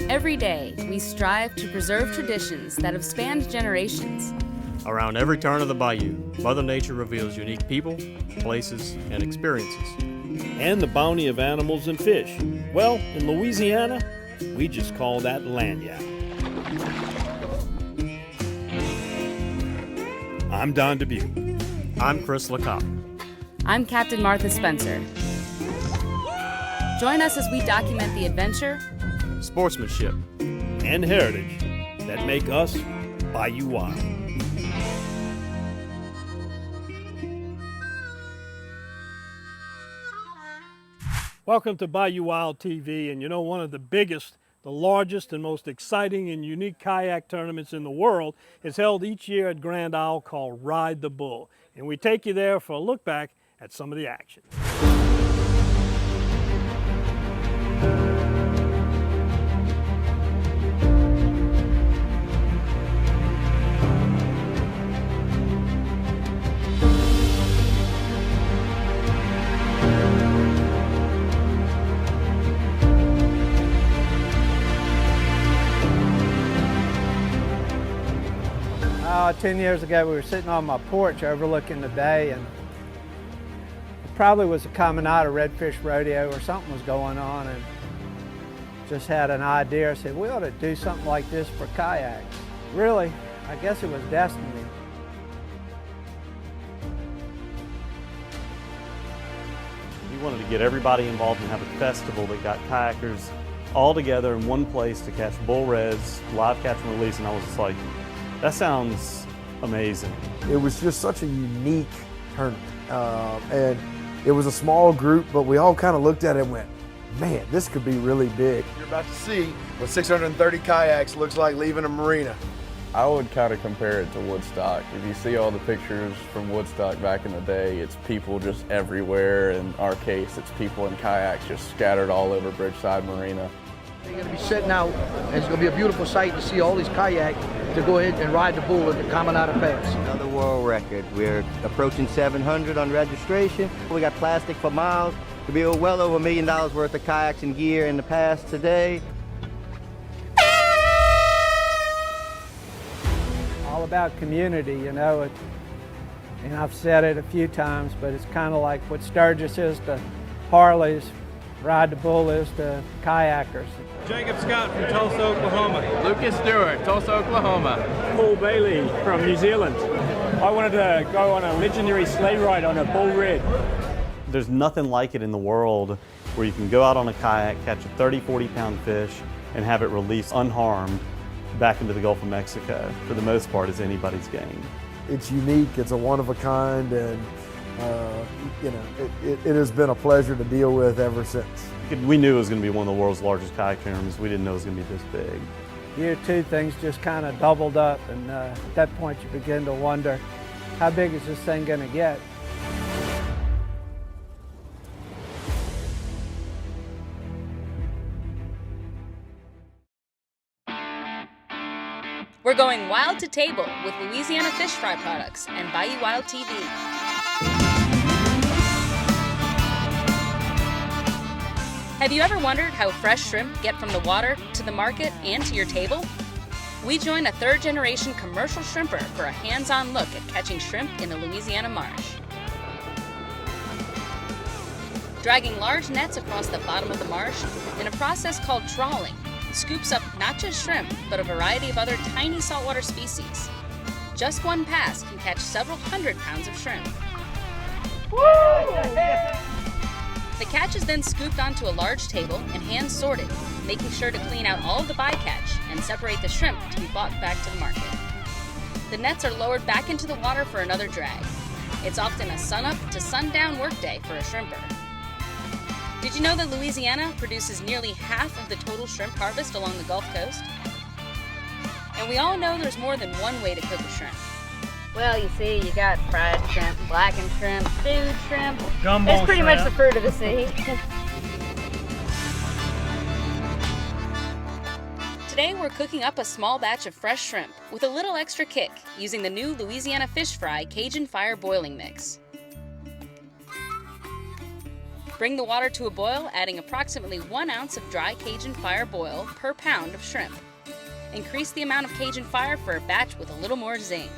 Every day, we strive to preserve traditions that have spanned generations. Around every turn of the bayou, Mother Nature reveals unique people, places, and experiences. And the bounty of animals and fish. Well, in Louisiana, we just call that lagniappe. I'm Don Dubuque. I'm Chris LeCoq. I'm Captain Martha Spencer. Join us as we document the adventure, Sportsmanship, and heritage that make us Bayou Wild. Welcome to Bayou Wild TV, and you know, one of the biggest, the largest, and most exciting and unique kayak tournaments in the world is held each year at Grand Isle called Ride the Bull. And we take you there for a look back at some of the action. 10 years ago, we were sitting on my porch overlooking the bay, and it probably was coming out of REDFISH Rodeo or something was going on, and just had an idea. I said, we ought to do something like this for kayaks. Really, I guess it was destiny. We wanted to get everybody involved and have a festival that got kayakers all together in one place to catch bull reds, live catch and release, and I was just like, that sounds amazing. It was just such a unique tournament, and it was a small group, but we all kind of looked at it and went, man, this could be really big. You're about to see what 630 kayaks looks like leaving a marina. I would kind of compare it to Woodstock. If you see all the pictures from Woodstock back in the day, it's people just everywhere. In our case, it's people in kayaks just scattered all over Bridgeside Marina. You're going to be sitting out, and it's going to be a beautiful sight to see all these kayaks to go ahead and ride the bull at the Caminada Pass. Another world record. We're approaching 700 on registration. We got plastic for miles. We'll be well over $1 million worth of kayaks and gear in the pass today. All about community, you know, and I've said it a few times, but it's kind of like what Sturgis is to Harleys, Ride the Bull is to kayakers. Jacob Scott from Tulsa, Oklahoma. Lucas Stewart, Tulsa, Oklahoma. Paul Bailey from New Zealand. I wanted to go on a legendary sleigh ride on a bull red. There's nothing like it in the world where you can go out on a kayak, catch a 30, 40-pound fish, and have it released unharmed back into the Gulf of Mexico. For the most part, it's anybody's game. It's unique, it's a one of a kind, and you know, it has been a pleasure to deal with ever since. We knew it was going to be one of the world's largest kayak tournaments. We didn't know it was going to be this big. Year two, things just kind of doubled up, and at that point you begin to wonder, how big is this thing going to get? We're going wild to table with Louisiana Fish Fry products and Bayou Wild TV. Have you ever wondered how fresh shrimp get from the water to the market and to your table? We join a third-generation commercial shrimper for a hands-on look at catching shrimp in the Louisiana marsh. Dragging large nets across the bottom of the marsh in a process called trawling scoops up not just shrimp, but a variety of other tiny saltwater species. Just one pass can catch several hundred pounds of shrimp. The catch is then scooped onto a large table and hand sorted, making sure to clean out all of the bycatch and separate the shrimp to be brought back to the market. The nets are lowered back into the water for another drag. It's often a sunup to sundown workday for a shrimper. Did you know that Louisiana produces nearly half of the total shrimp harvest along the Gulf Coast? And we all know there's more than one way to cook a shrimp. Well, you see, you got fried shrimp, blackened shrimp, stewed shrimp. Gumbo It's pretty shrimp. much the fruit of the sea. Today we're cooking up a small batch of fresh shrimp with a little extra kick using the new Louisiana Fish Fry Cajun Fire Boiling Mix. Bring the water to a boil, adding approximately 1 ounce of dry Cajun fire boil per pound of shrimp. Increase the amount of Cajun fire for a batch with a little more zing.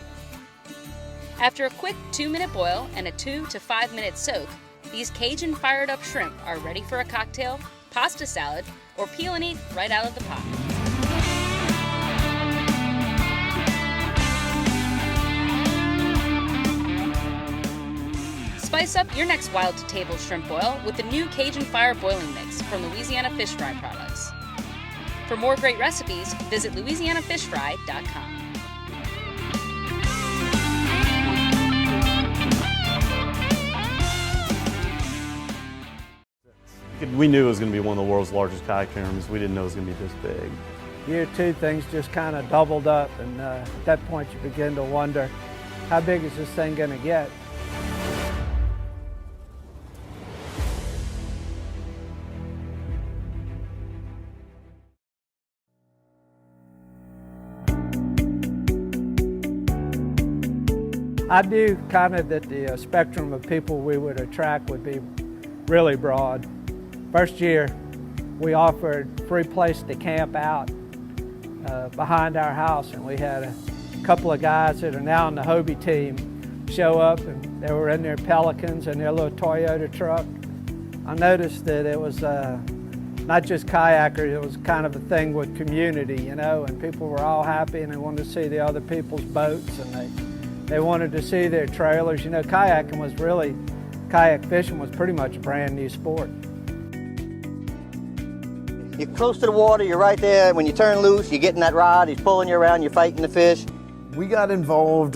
After a quick 2-minute boil and a 2 to 5 minute soak, these Cajun fired up shrimp are ready for a cocktail, pasta salad, or peel and eat right out of the pot. Spice up your next wild-to-table shrimp boil with the new Cajun Fire Boiling Mix from Louisiana Fish Fry products. For more great recipes, visit louisianafishfry.com. We knew it was going to be one of the world's largest kayak tournaments. We didn't know it was going to be this big. Year 2, things just kind of doubled up, and at that point you begin to wonder, how big is this thing going to get? I knew kind of that the spectrum of people we would attract would be really broad. First year, we offered free place to camp out behind our house, and we had a couple of guys that are now on the Hobie team show up, and they were in their Pelicans and their little Toyota truck. I noticed that it was not just kayakers, it was kind of a thing with community, you know, and people were all happy and they wanted to see the other people's boats, and they wanted to see their trailers. You know, kayak fishing was pretty much a brand new sport. You're close to the water, you're right there. When you turn loose, you're getting that rod, he's pulling you around, you're fighting the fish. We got involved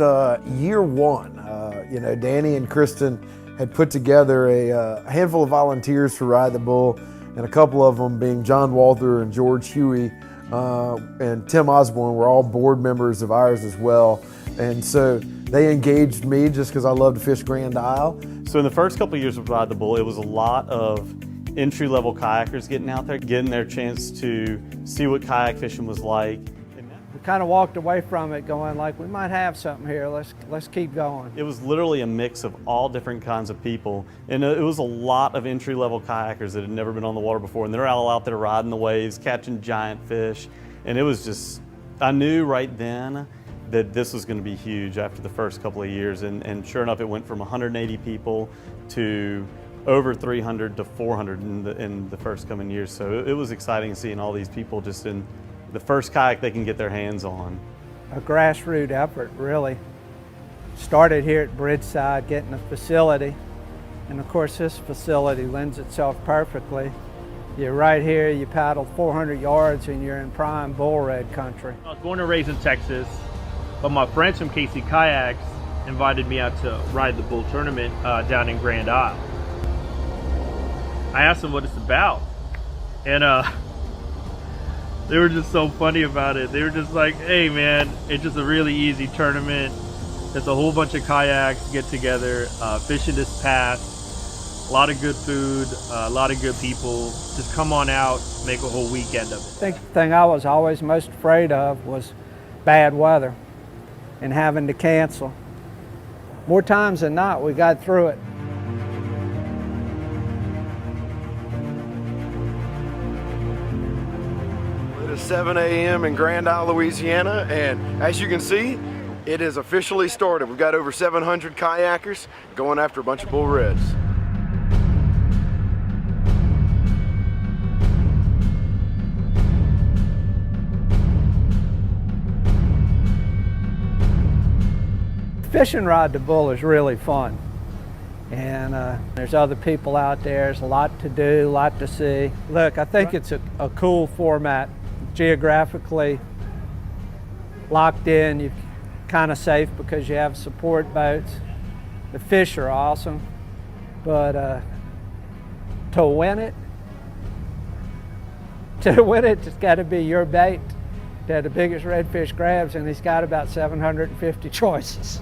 year 1. You know, Danny and Kristen had put together a handful of volunteers for Ride the Bull, and a couple of them being John Walther and George Huey and Tim Osborne were all board members of ours as well. And so they engaged me just because I love to fish Grand Isle. So in the first couple of years of Ride the Bull, it was a lot of entry-level kayakers getting out there, getting their chance to see what kayak fishing was like. We kind of walked away from it going like, we might have something here, let's keep going. It was literally a mix of all different kinds of people, and it was a lot of entry-level kayakers that had never been on the water before, and they're all out there riding the waves, catching giant fish, and it was just, I knew right then that this was going to be huge after the first couple of years, and sure enough, it went from 180 people to over 300 to 400 in the first coming years. So it was exciting seeing all these people just in the first kayak they can get their hands on. A grassroots effort, really. Started here at Bridgeside, getting a facility. And of course, this facility lends itself perfectly. You're right here, you paddle 400 yards and you're in prime bull red country. I was born and raised in Texas, but my friends from KC Kayaks invited me out to Ride the Bull tournament down in Grand Isle. I asked them what it's about, and they were just so funny about it. They were just like, hey man, it's just a really easy tournament. It's a whole bunch of kayaks get together, fishing this pass, a lot of good food, a lot of good people. Just come on out, make a whole weekend of it. I think the thing I was always most afraid of was bad weather and having to cancel. More times than not, we got through it. It is 7 a.m. in Grand Isle, Louisiana, and as you can see, it is officially started. We've got over 700 kayakers going after a bunch of bull reds. Fishing Ride the Bull is really fun, and there's other people out there. There's a lot to do, a lot to see. Look, I think it's a cool format, geographically locked in. You're kind of safe because you have support boats. The fish are awesome, but to win it, it's got to be your bait that the biggest redfish grabs, and he's got about 750 choices.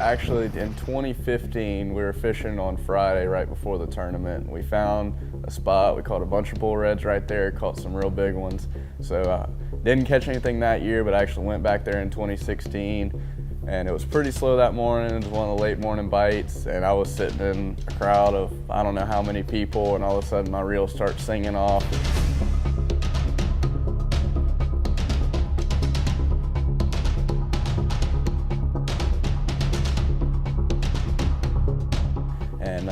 Actually, in 2015, we were fishing on Friday right before the tournament. We found a spot, we caught a bunch of bull reds right there, caught some real big ones. So didn't catch anything that year, but I actually went back there in 2016, and it was pretty slow that morning. It was one of the late morning bites, and I was sitting in a crowd of I don't know how many people, and all of a sudden my reel starts singing off. And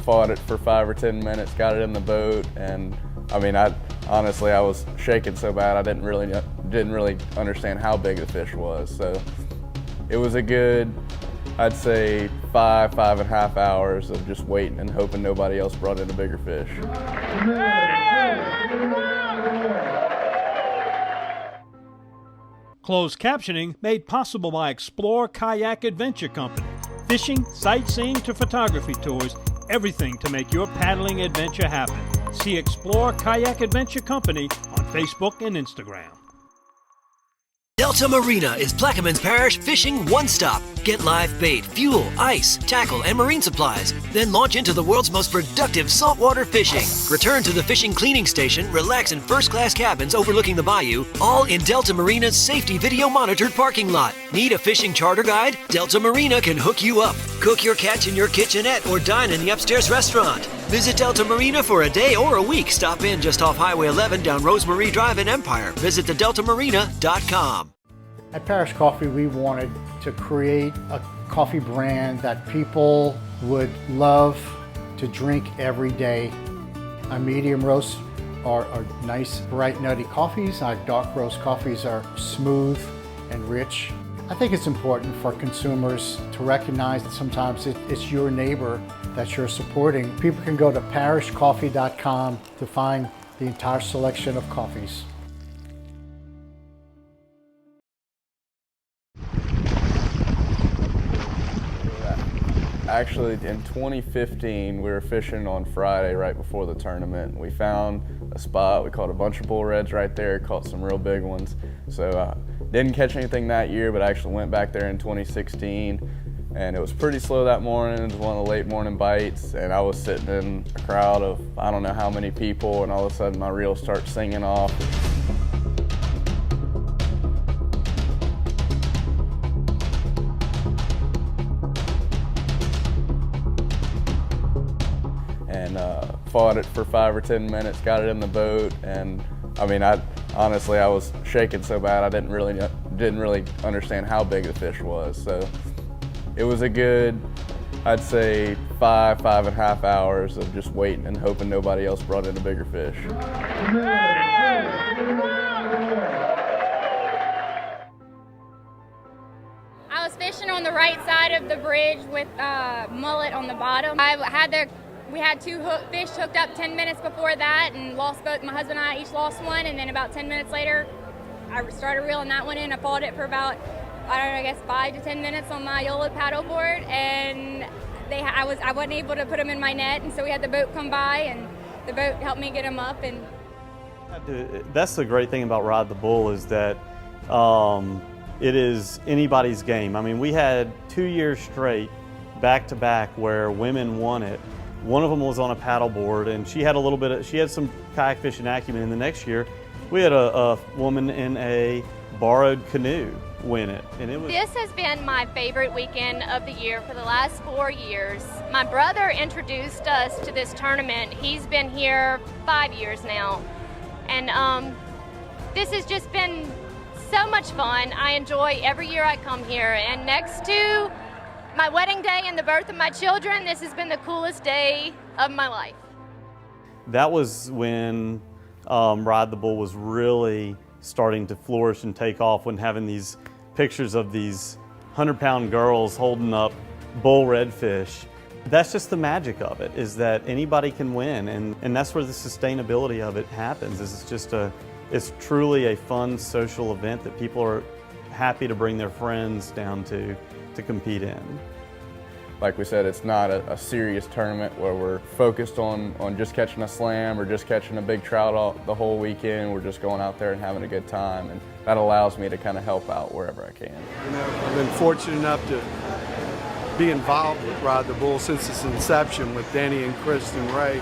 fought it for 5 or 10 minutes, got it in the boat, and I mean, honestly, I was shaking so bad I didn't really understand how big the fish was. So it was a good, I'd say 5.5 hours of just waiting and hoping nobody else brought in a bigger fish. Closed captioning made possible by Explore Kayak Adventure Company. Fishing, sightseeing to photography tours, everything to make your paddling adventure happen. See Explore Kayak Adventure Company on Facebook and Instagram. Delta Marina is Plaquemines Parish Fishing One-Stop. Get live bait, fuel, ice, tackle, and marine supplies. Then launch into the world's most productive saltwater fishing. Return to the fishing cleaning station, relax in first-class cabins overlooking the bayou, all in Delta Marina's safety video-monitored parking lot. Need a fishing charter guide? Delta Marina can hook you up. Cook your catch in your kitchenette or dine in the upstairs restaurant. Visit Delta Marina for a day or a week. Stop in just off Highway 11 down Rosemarie Drive in Empire. Visit thedeltamarina.com. At Parish Coffee, we wanted to create a coffee brand that people would love to drink every day. Our medium roasts are nice, bright, nutty coffees. Our dark roast coffees are smooth and rich. I think it's important for consumers to recognize that sometimes it's your neighbor that you're supporting. People can go to parishcoffee.com to find the entire selection of coffees. Actually, in 2015, we were fishing on Friday right before the tournament. We found a spot, we caught a bunch of bull reds right there, caught some real big ones. So didn't catch anything that year, but I actually went back there in 2016, and it was pretty slow that morning. It was one of the late morning bites, and I was sitting in a crowd of I don't know how many people, and all of a sudden my reel starts singing off. And fought it for 5 or 10 minutes, got it in the boat, and I mean, honestly, I was shaking so bad I didn't really understand how big the fish was. So it was a good, I'd say 5.5 hours of just waiting and hoping nobody else brought in a bigger fish. I was fishing on the right side of the bridge with mullet on the bottom. We had 2 fish hooked up 10 minutes before that and lost both. My husband and I each lost one, and then about 10 minutes later, I started reeling that one in. I fought it for about, I don't know, I guess 5 to 10 minutes on my YOLO paddleboard, and I wasn't able to put them in my net, and so we had the boat come by, and the boat helped me get them up. And that's the great thing about Ride the Bull is that it is anybody's game. I mean, we had 2 years straight, back to back, where women won it. One of them was on a paddleboard, and she had some kayak fishing acumen. And the next year, we had a woman in a borrowed canoe win it, and it was. This has been my favorite weekend of the year for the last 4 years. My brother introduced us to this tournament. He's been here 5 years now, and this has just been so much fun. I enjoy every year I come here, and next to my wedding day and the birth of my children, this has been the coolest day of my life. That was when Ride the Bull was really starting to flourish and take off, when having these pictures of these 100-pound girls holding up bull redfish. That's just the magic of it, is that anybody can win, and that's where the sustainability of it happens. It's truly a fun social event that people are happy to bring their friends down to compete in. Like we said, it's not a serious tournament where we're focused on just catching a slam or just catching a big trout the whole weekend. We're just going out there and having a good time, and that allows me to kind of help out wherever I can. You know, I've been fortunate enough to be involved with Ride the Bull since its inception with Danny and Chris and Ray.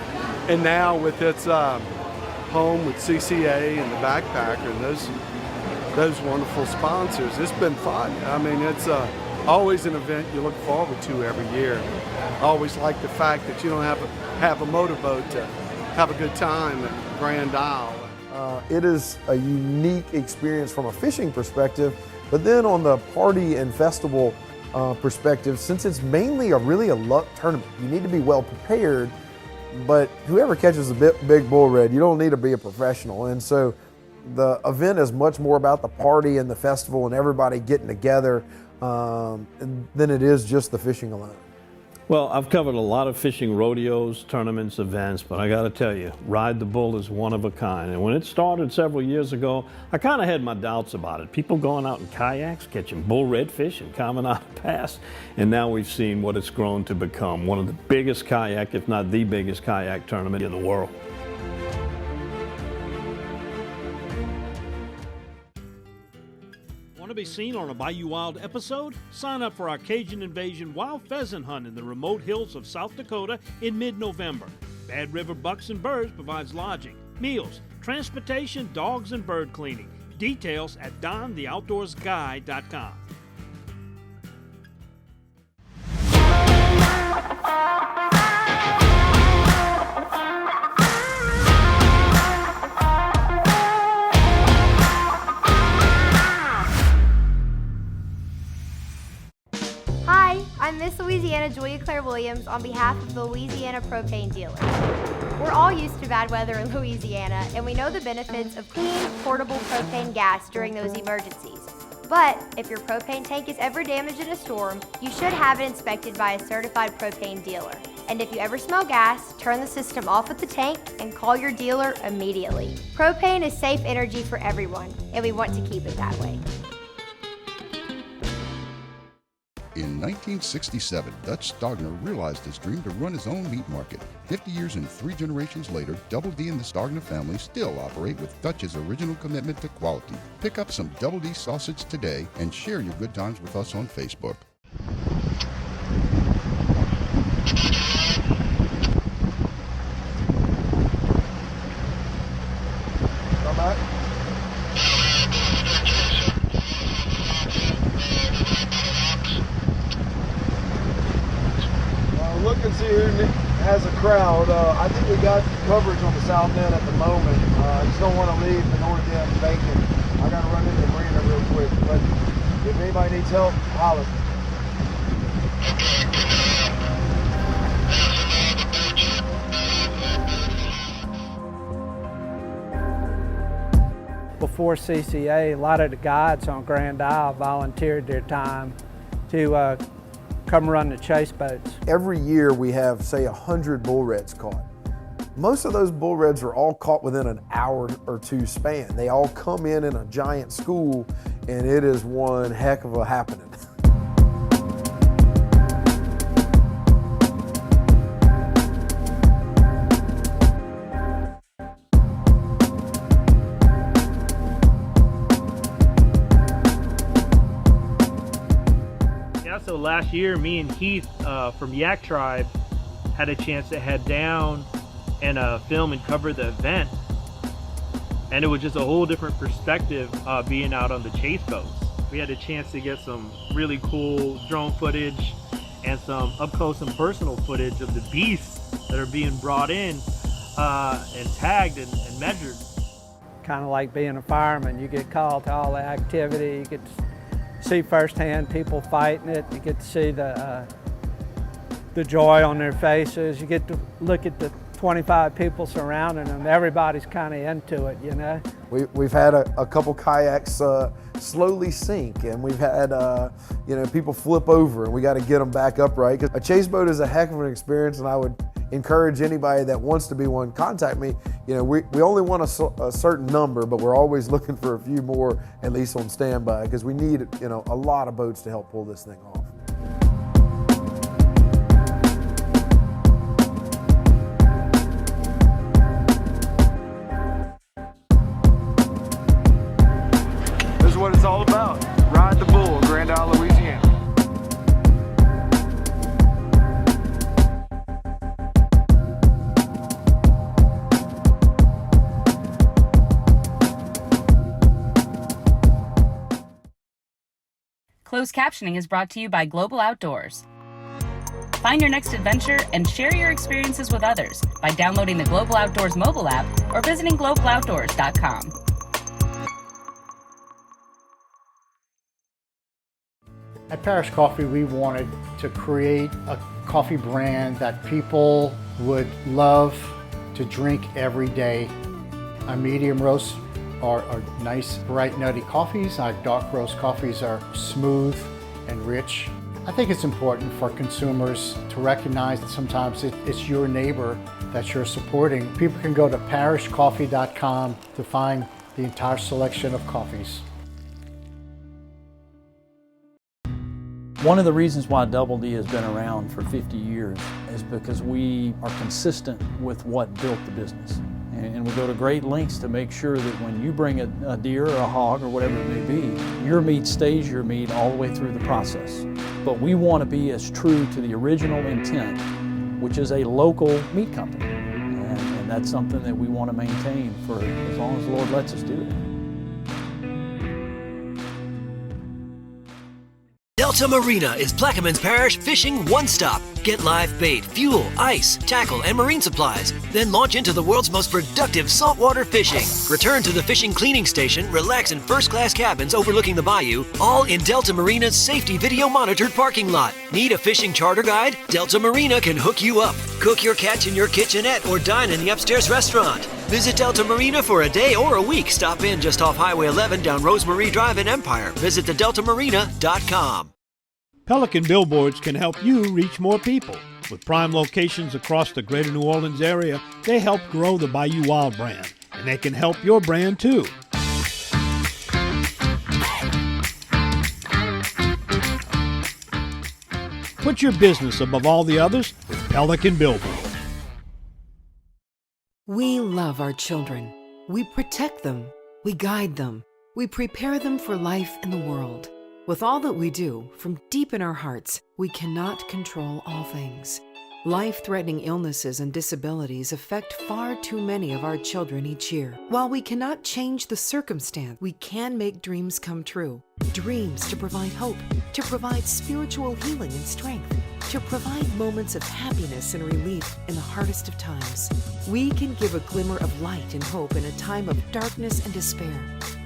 And now with its home with CCA and the Backpacker and those wonderful sponsors, it's been fun. I mean, it's always an event you look forward to every year. I always like the fact that you don't have a motorboat to have a good time at Grand Isle. It is a unique experience from a fishing perspective, but then on the party and festival perspective, since it's mainly a luck tournament, you need to be well prepared, but whoever catches a big bull red, you don't need to be a professional. And so the event is much more about the party and the festival and everybody getting together than it is just the fishing alone. Well, I've covered a lot of fishing rodeos, tournaments, events, but I got to tell you, Ride the Bull is one of a kind. And when it started several years ago, I kind of had my doubts about it. People going out in kayaks, catching bull redfish and Caminada Pass, and now we've seen what it's grown to become, one of the biggest kayak, if not the biggest kayak tournament in the world. Want to be seen on a Bayou Wild episode? Sign up for our Cajun Invasion wild pheasant hunt in the remote hills of South Dakota in mid-November. Bad River Bucks and Birds provides lodging, meals, transportation, dogs, and bird cleaning. Details at dontheoutdoorsguy.com. Hi, I'm Miss Louisiana Julia Claire Williams on behalf of the Louisiana Propane Dealers. We're all used to bad weather in Louisiana, and we know the benefits of clean, portable propane gas during those emergencies. But if your propane tank is ever damaged in a storm, you should have it inspected by a certified propane dealer. And if you ever smell gas, turn the system off at the tank and call your dealer immediately. Propane is safe energy for everyone, and we want to keep it that way. In 1967, Dutch Stogner realized his dream to run his own meat market. 50 years and 3 generations later, Double D and the Stogner family still operate with Dutch's original commitment to quality. Pick up some Double D sausage today and share your good times with us on Facebook. Come back. Look and see who has a crowd. I think we got coverage on the south end at the moment. I just don't want to leave the north end vacant. I got to run into the marina real quick. But if anybody needs help, holler. Before CCA, a lot of the guides on Grand Isle volunteered their time to come run the chase boats. Every year we have, say, 100 bull reds caught. Most of those bull reds are all caught within an hour or two span. They all come in a giant school, and it is one heck of a happening. So last year, me and Heath from Yak Tribe had a chance to head down and film and cover the event. And it was just a whole different perspective being out on the chase boats. We had a chance to get some really cool drone footage and some up close and personal footage of the beasts that are being brought in and tagged and measured. Kind of like being a fireman, you get called to all the activity, you get to see firsthand people fighting it. You get to see the joy on their faces. You get to look at the 25 people surrounding them. Everybody's kind of into it, you know. We've had a couple kayaks slowly sink, and we've had people flip over, and we got to get them back upright. A chase boat is a heck of an experience, and I would encourage anybody that wants to be one, contact me. We only want a certain number, but we're always looking for a few more, at least on standby, because we need a lot of boats to help pull this thing off. This is what it's all about. Ride the Bull, Grand Isle, Louisiana. Closed captioning is brought to you by Global Outdoors. Find your next adventure and share your experiences with others by downloading the Global Outdoors mobile app or visiting globaloutdoors.com. At Parish Coffee, we wanted to create a coffee brand that people would love to drink every day. Our medium roasts are nice, bright, nutty coffees. Our dark roast coffees are smooth and rich. I think it's important for consumers to recognize that sometimes it's your neighbor that you're supporting. People can go to parishcoffee.com to find the entire selection of coffees. One of the reasons why Double D has been around for 50 years is because we are consistent with what built the business. And we go to great lengths to make sure that when you bring a deer or a hog or whatever it may be, your meat stays your meat all the way through the process. But we want to be as true to the original intent, which is a local meat company. And that's something that we want to maintain for as long as the Lord lets us do it. Delta Marina is Plaquemines Parish fishing one-stop. Get live bait, fuel, ice, tackle, and marine supplies. Then launch into the world's most productive saltwater fishing. Return to the fishing cleaning station, relax in first-class cabins overlooking the bayou, all in Delta Marina's safety video-monitored parking lot. Need a fishing charter guide? Delta Marina can hook you up. Cook your catch in your kitchenette or dine in the upstairs restaurant. Visit Delta Marina for a day or a week. Stop in just off Highway 11 down Rosemarie Drive in Empire. Visit thedeltamarina.com. Pelican Billboards can help you reach more people. With prime locations across the greater New Orleans area, they help grow the Bayou Wild brand, and they can help your brand too. Put your business above all the others with Pelican Billboards. We love our children. We protect them. We guide them. We prepare them for life in the world. With all that we do, from deep in our hearts, we cannot control all things. Life-threatening illnesses and disabilities affect far too many of our children each year. While we cannot change the circumstance, we can make dreams come true. Dreams to provide hope, to provide spiritual healing and strength, to provide moments of happiness and relief in the hardest of times. We can give a glimmer of light and hope in a time of darkness and despair.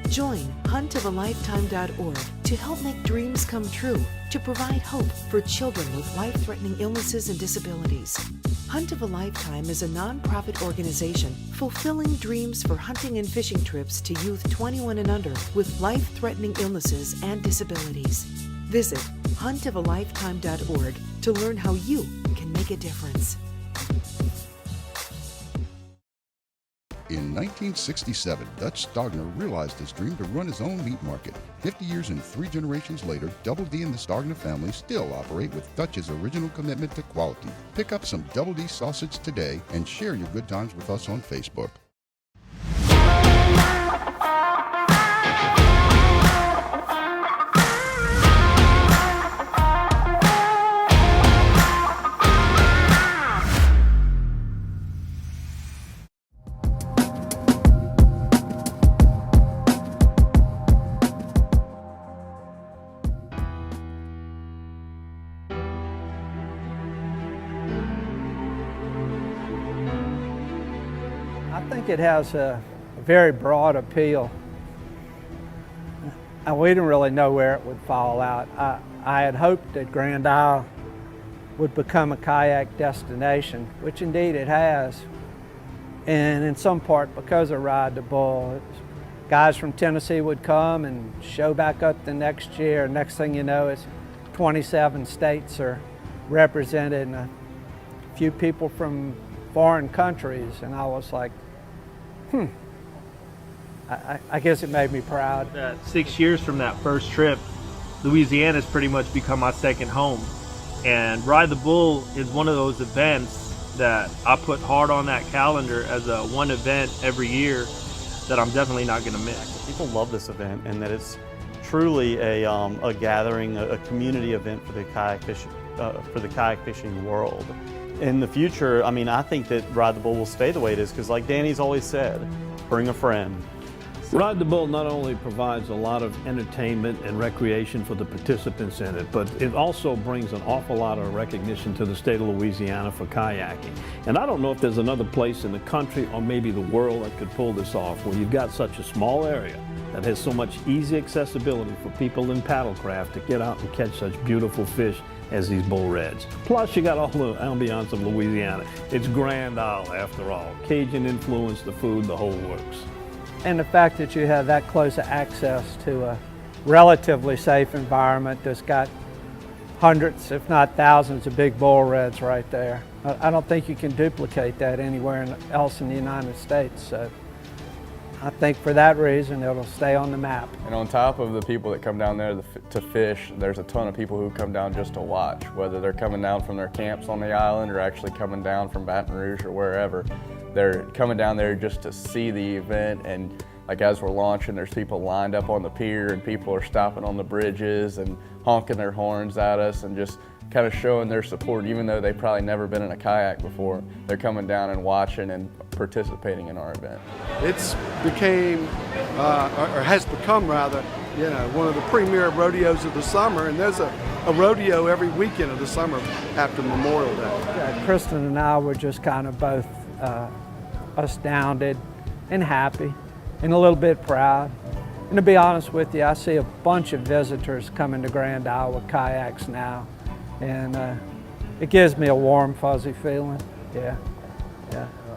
Join huntofalifetime.org to help make dreams come true, to provide hope for children with life-threatening illnesses and disabilities. Hunt of a Lifetime is a non-profit organization fulfilling dreams for hunting and fishing trips to youth 21 and under with life-threatening illnesses and disabilities. Visit huntofalifetime.org to learn how you can make a difference. In 1967, Dutch Stogner realized his dream to run his own meat market. 50 years and 3 generations later, Double D and the Stogner family still operate with Dutch's original commitment to quality. Pick up some Double D sausage today and share your good times with us on Facebook. I think it has a very broad appeal. And we didn't really know where it would fall out. I had hoped that Grand Isle would become a kayak destination, which indeed it has. And in some part because of Ride the Bull. Guys from Tennessee would come and show back up the next year. Next thing you know, it's 27 states are represented and a few people from foreign countries. And I was like, I guess it made me proud. 6 years from that first trip, Louisiana's pretty much become my second home. And Ride the Bull is one of those events that I put hard on that calendar as a one event every year that I'm definitely not going to miss. People love this event, and that it's truly a gathering, a community event for the kayak fishing world. In the future, I mean, I think that Ride the Bull will stay the way it is because, like Danny's always said, bring a friend. Ride the Bull not only provides a lot of entertainment and recreation for the participants in it, but it also brings an awful lot of recognition to the state of Louisiana for kayaking. And I don't know if there's another place in the country or maybe the world that could pull this off, where you've got such a small area that has so much easy accessibility for people in paddlecraft to get out and catch such beautiful fish as these bull reds. Plus, you got all the ambiance of Louisiana. It's Grand Isle, after all. Cajun influence, the food, the whole works. And the fact that you have that close access to a relatively safe environment that's got hundreds, if not thousands, of big bull reds right there. I don't think you can duplicate that anywhere else in the United States. So I think for that reason, it'll stay on the map. And on top of the people that come down there to fish, there's a ton of people who come down just to watch, whether they're coming down from their camps on the island or actually coming down from Baton Rouge or wherever. They're coming down there just to see the event, and like as we're launching, there's people lined up on the pier and people are stopping on the bridges and honking their horns at us and just kind of showing their support. Even though they've probably never been in a kayak before, they're coming down and watching and participating in our event. It's became, or has become rather, one of the premier rodeos of the summer, and there's a rodeo every weekend of the summer after Memorial Day. Yeah, Kristen and I were just kind of both astounded and happy and a little bit proud. And to be honest with you, I see a bunch of visitors coming to Grand Isle with kayaks now, and it gives me a warm, fuzzy feeling. Yeah.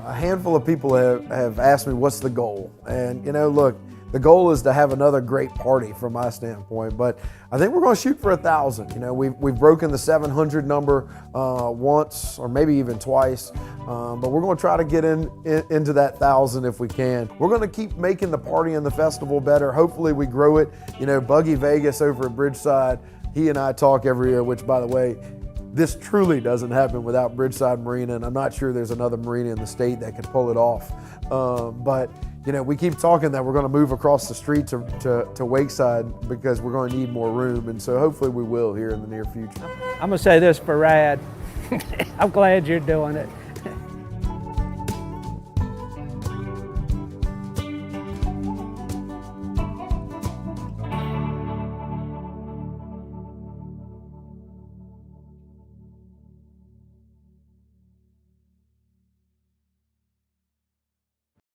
A handful of people have asked me what's the goal, and look, the goal is to have another great party from my standpoint, but I think we're going to shoot for 1,000. We've broken the 700 number once or maybe even twice, but we're going to try to get into that 1,000 if we can. We're going to keep making the party and the festival better. Hopefully we grow it. Buggy Vegas over at Bridgeside, he and I talk every year, which, by the way, this truly doesn't happen without Bridgeside Marina, and I'm not sure there's another marina in the state that could pull it off. But we keep talking that we're going to move across the street to Wakeside because we're going to need more room, and so hopefully we will here in the near future. I'm going to say this for Rad. I'm glad you're doing it.